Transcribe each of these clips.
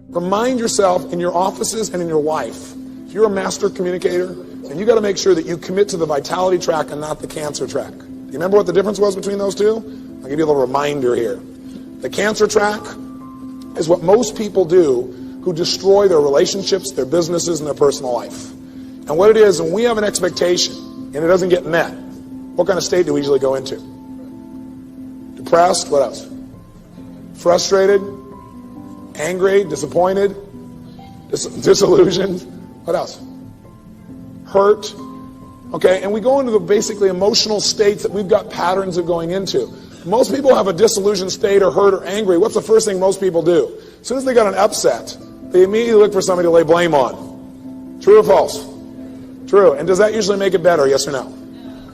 Remind yourself in your offices and in your life, if you're a master communicator, and you got to make sure that you commit to the vitality track and not the cancer track. Do you remember what the difference was between those two? I'll give you a little reminder here. The cancer track is what most people do who destroy their relationships, their businesses, and their personal life. And what it is, when we have an expectation and it doesn't get met, what kind of state do we usually go into? Depressed, what else? Frustrated, angry, disappointed, disillusioned, what else? Hurt, okay? And we go into the basically emotional states that we've got patterns of going into. Most people have a disillusioned state or hurt or angry. What's the first thing most people do? As soon as they got an upset, they immediately look for somebody to lay blame on. True or false? True. And does that usually make it better, yes or no?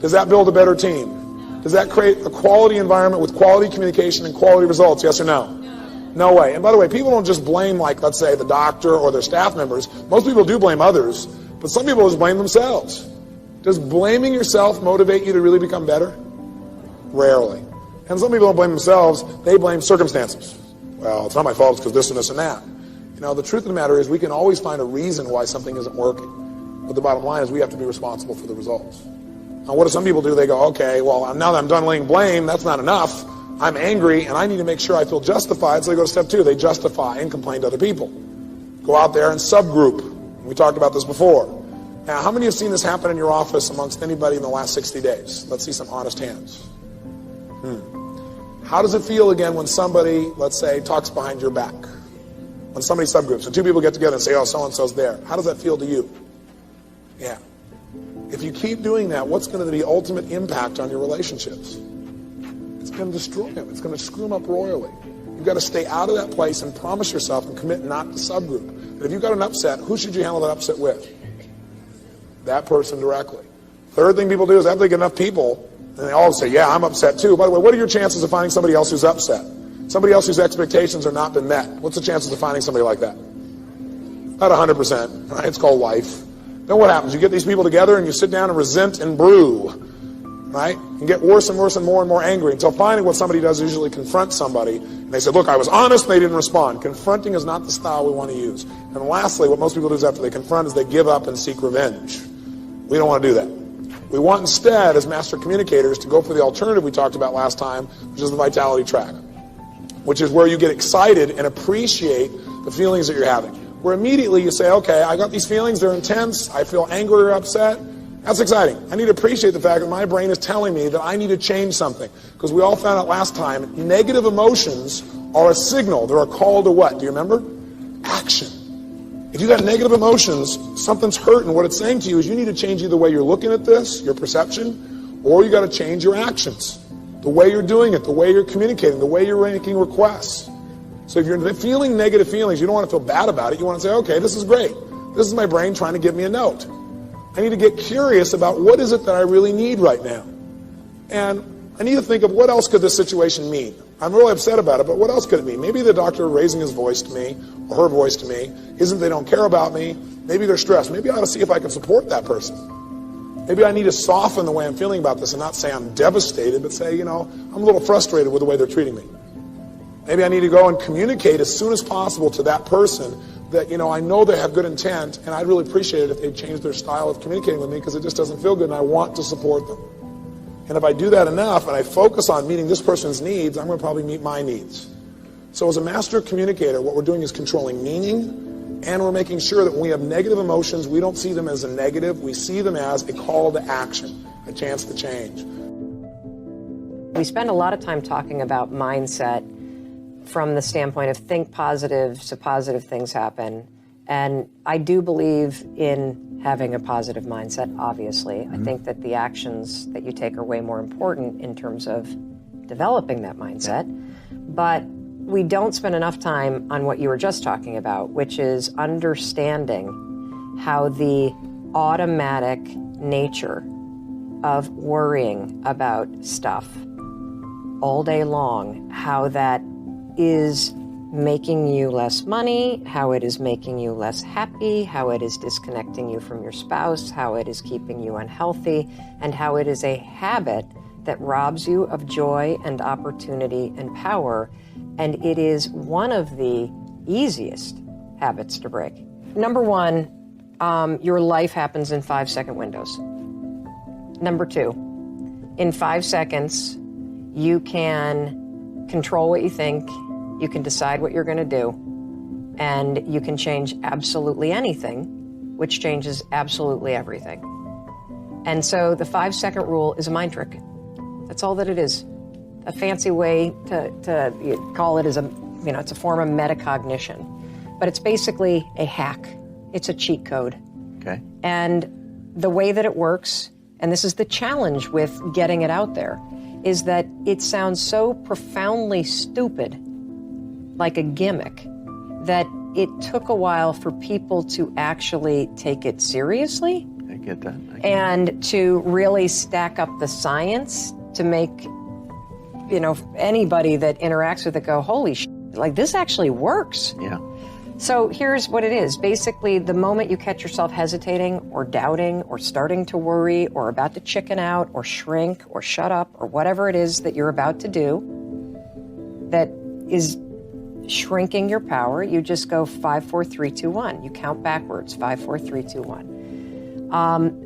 Does that build a better team? Does that create a quality environment with quality communication and quality results, yes or no? No way. And by the way, people don't just blame, like, let's say, the doctor or their staff members. Most people do blame others, but some people just blame themselves. Does blaming yourself motivate you to really become better? Rarely. And some people don't blame themselves, they blame circumstances. Well, it's not my fault, it's because this and this and that. You know, the truth of the matter is we can always find a reason why something isn't working. But the bottom line is we have to be responsible for the results. Now, what do some people do? They go, okay, well, now that I'm done laying blame, that's not enough. I'm angry, and I need to make sure I feel justified. So they go to step 2. They justify and complain to other people. Go out there and subgroup. We talked about this before. Now, how many have seen this happen in your office amongst anybody in the last 60 days? Let's see some honest hands. How does it feel, again, when somebody, let's say, talks behind your back? When somebody subgroups, and 2 people get together and say, oh, so-and-so's there. How does that feel to you? Yeah. If you keep doing that, what's going to be the ultimate impact on your relationships? It's going to destroy them. It's going to screw them up royally. You've got to stay out of that place and promise yourself and commit not to subgroup. And if you've got an upset, who should you handle that upset with? That person directly. Third thing people do is after they get enough people, and they all say, yeah, I'm upset too. By the way, what are your chances of finding somebody else who's upset? Somebody else whose expectations are not been met. What's the chances of finding somebody like that? About 100%. Right? It's called life. Then what happens? You get these people together and you sit down and resent and brew. Right? And get worse and worse and more angry until finally what somebody does is usually confront somebody. And they say, look, I was honest and they didn't respond. Confronting is not the style we want to use. And lastly, what most people do is after they confront is they give up and seek revenge. We don't want to do that. We want instead, as master communicators, to go for the alternative we talked about last time, which is the vitality track, which is where you get excited and appreciate the feelings that you're having. Where immediately you say, okay, I got these feelings, they're intense, I feel angry or upset. That's exciting. I need to appreciate the fact that my brain is telling me that I need to change something. Because we all found out last time, negative emotions are a signal. They're a call to what? Do you remember? Action. If you got negative emotions, something's hurt, and what it's saying to you is you need to change either the way you're looking at this, your perception, or you got to change your actions. The way you're doing it, the way you're communicating, the way you're making requests. So if you're feeling negative feelings, you don't want to feel bad about it. You want to say, okay, this is great. This is my brain trying to give me a note. I need to get curious about what is it that I really need right now. And I need to think of what else could this situation mean. I'm really upset about it, but what else could it mean? Maybe the doctor raising his voice to me, or her voice to me, isn't they don't care about me. Maybe they're stressed. Maybe I ought to see if I can support that person. Maybe I need to soften the way I'm feeling about this and not say I'm devastated, but say, I'm a little frustrated with the way they're treating me. Maybe I need to go and communicate as soon as possible to that person that, I know they have good intent, and I'd really appreciate it if they changed their style of communicating with me because it just doesn't feel good and I want to support them. And if I do that enough and I focus on meeting this person's needs, I'm going to probably meet my needs. So as a master communicator, what we're doing is controlling meaning, and we're making sure that when we have negative emotions, we don't see them as a negative, we see them as a call to action, a chance to change. We spend a lot of time talking about mindset from the standpoint of think positive so positive things happen. And I do believe in having a positive mindset, obviously. Mm-hmm. I think that the actions that you take are way more important in terms of developing that mindset. But we don't spend enough time on what you were just talking about, which is understanding how the automatic nature of worrying about stuff all day long, how that is making you less money, how it is making you less happy, how it is disconnecting you from your spouse, how it is keeping you unhealthy, and how it is a habit that robs you of joy and opportunity and power. And it is one of the easiest habits to break. Number one, your life happens in 5-second windows. Number two, in 5 seconds, you can control what you think, you can decide what you're going to do, and you can change absolutely anything, which changes absolutely everything. And so the 5-second rule is a mind trick. That's all that it is. A fancy way to call it is it's a form of metacognition. But it's basically a hack. It's a cheat code. Okay. And the way that it works, and this is the challenge with getting it out there, is that it sounds so profoundly stupid, like a gimmick, that it took a while for people to actually take it seriously. I get that. And to really stack up the science to make, anybody that interacts with it go, holy shit, like this actually works. Yeah. So here's what it is. Basically, the moment you catch yourself hesitating or doubting or starting to worry or about to chicken out or shrink or shut up or whatever it is that you're about to do that is shrinking your power, you just go 5, 4, 3, 2, 1. You count backwards, 5, 4, 3, 2, 1.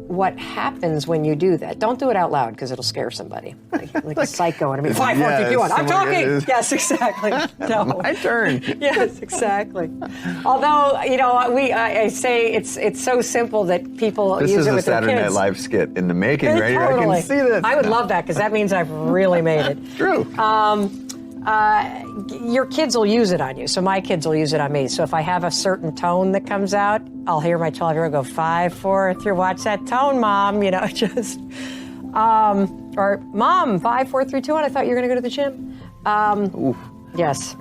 What happens when you do that? Don't do it out loud because it'll scare somebody, like a psycho. And 5, 4, 3, 2, 1. I'm talking. Yes, exactly. No. My turn. Yes, exactly. Although I say it's so simple that people use it with their kids. This is a Saturday Night Live skit in the making, right? Totally. I can see this. I would love that because that means I've really made it. True. Your kids will use it on you. So my kids will use it on me. So if I have a certain tone that comes out, I'll hear my 12-year-old go 5, 4, 3. Watch that tone, Mom. Just or Mom 5, 4, 3, 2, 1. I thought you were going to go to the gym. Yes.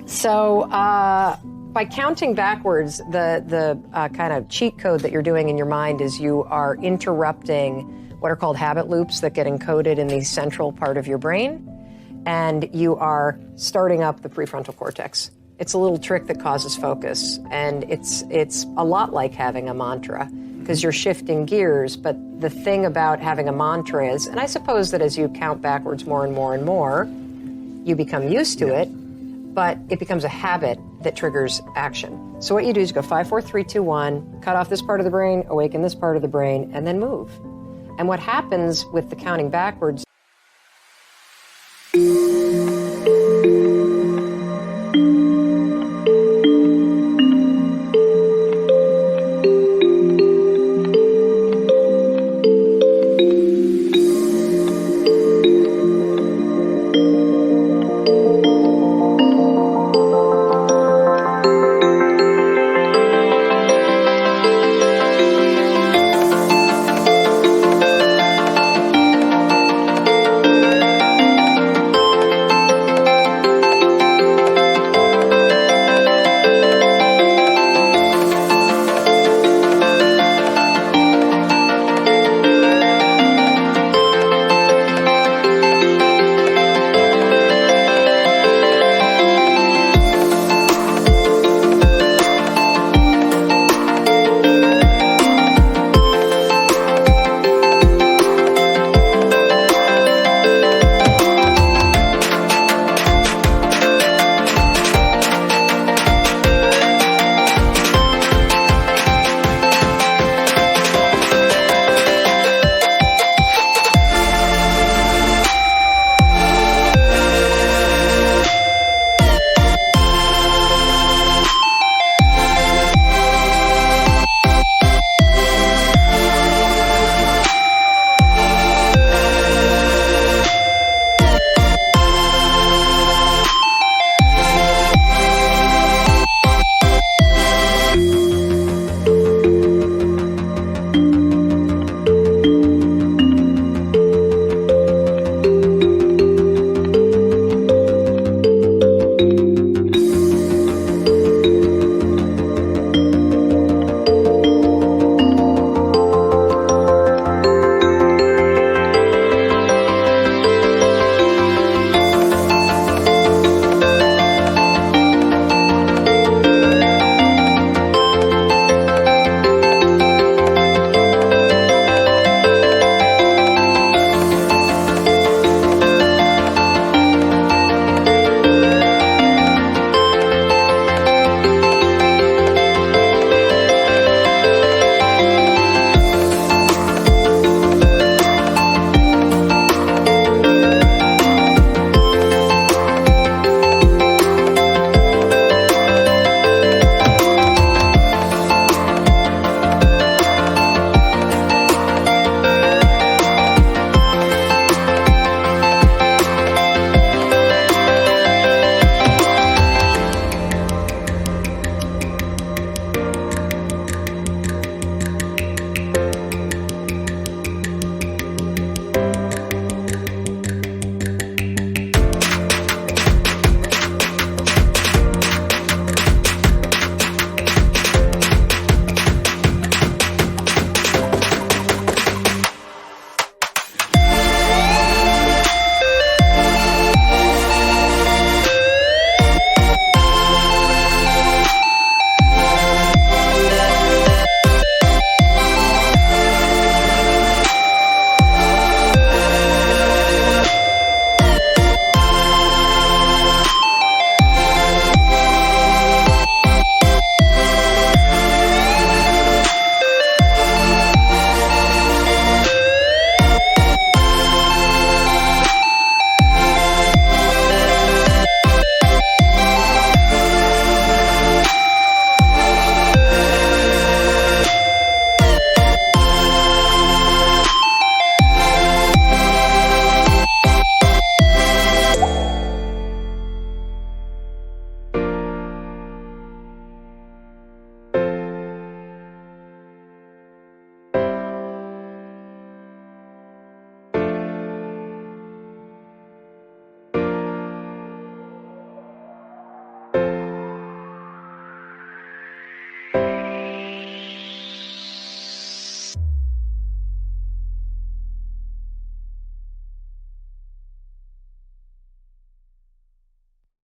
So by counting backwards, the kind of cheat code that you're doing in your mind is you are interrupting what are called habit loops that get encoded in the central part of your brain. And you are starting up the prefrontal cortex. It's a little trick that causes focus, and it's a lot like having a mantra because you're shifting gears. But the thing about having a mantra is, and I suppose that as you count backwards more and more and more, you become used to it, but it becomes a habit that triggers action. So what you do is you go 5, 4, 3, 2, 1, cut off this part of the brain, awaken this part of the brain, and then move. And what happens with the counting backwards